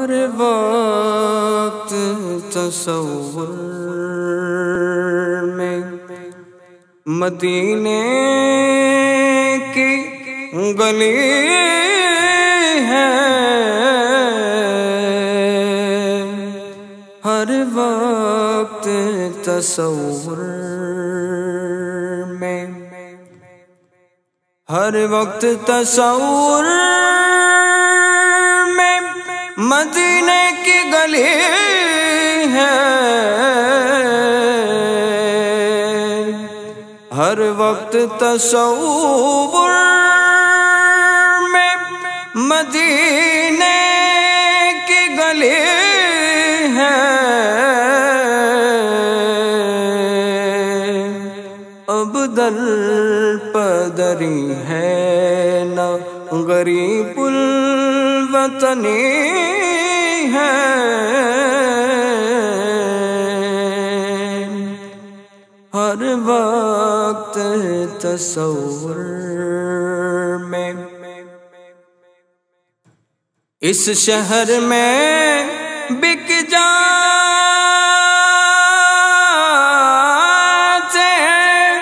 ہر وقت تصور میں مدینے کی گلی ہے، ہر وقت تصور میں، ہر وقت تصور میں مدینے کی گلی ہے، ہر وقت تصور میں مدینے کی گلی ہے، اب در پدری ہے نہ غریب الوطنی ہے، ہر وقت تصور میں، اس شہر میں بک جاتے ہیں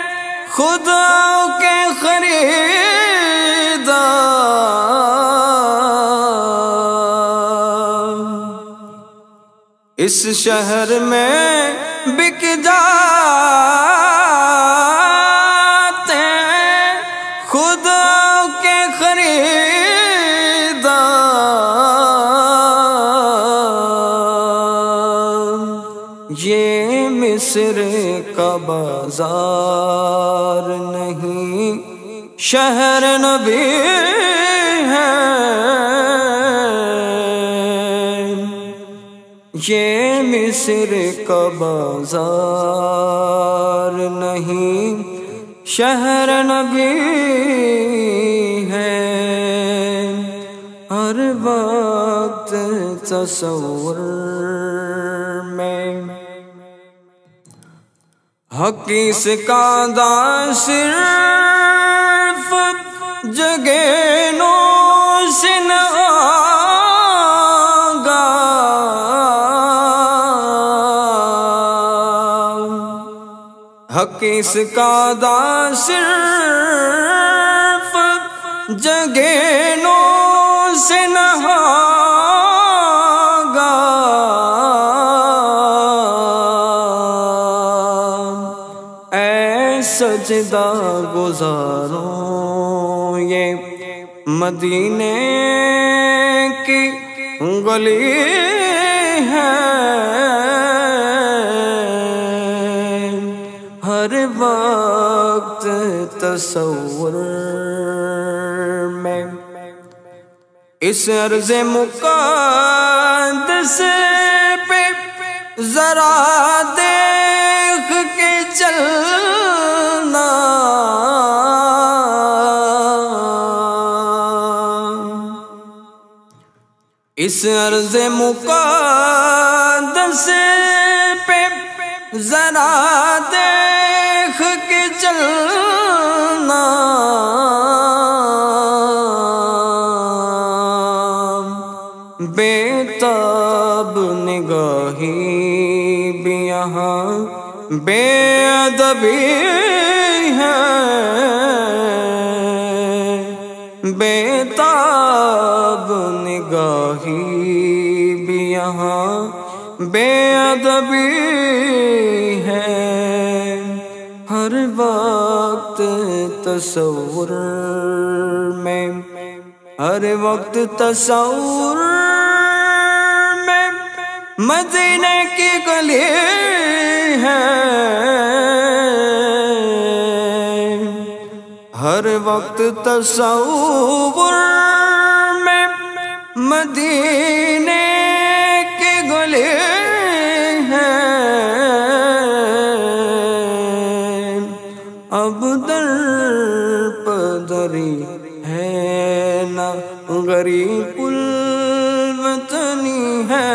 خدا کے خریدار، اس شہر میں بک جاتے ہیں خدا کے خریدار، یہ مصر کا بازار نہیں شہر نبی ہے، یہ مصر کا بازار نہیں شہر نبی ہے، ہر وقت تصور میں، حقیس کا دا صرف جگینوں سے نہ آگا، حقیس کا دا صرف جگینوں سے نہ آگا، سجدہ گزاروں یہ مدینے کی گلی ہے، ہر وقت تصور میں، اس عرض مقدس پہ ذرا دیکھ کے چلنا، اس عرض مقدس پہ ذرا دیکھ کے چلنا، بے تاب نگاہی بھی یہاں بے ادبی ہے، بے تاب نگاہی بھی یہاں بے ادبی ہے، ہر وقت تصور میں، ہر وقت تصور میں مدینے کی گلی ہے، ہر وقت تصور میں مدینے کی گلی ہے، اب در پدری ہے نہ غریب الوطنی ہے،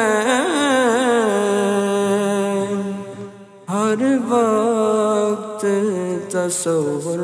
ہر وقت تصور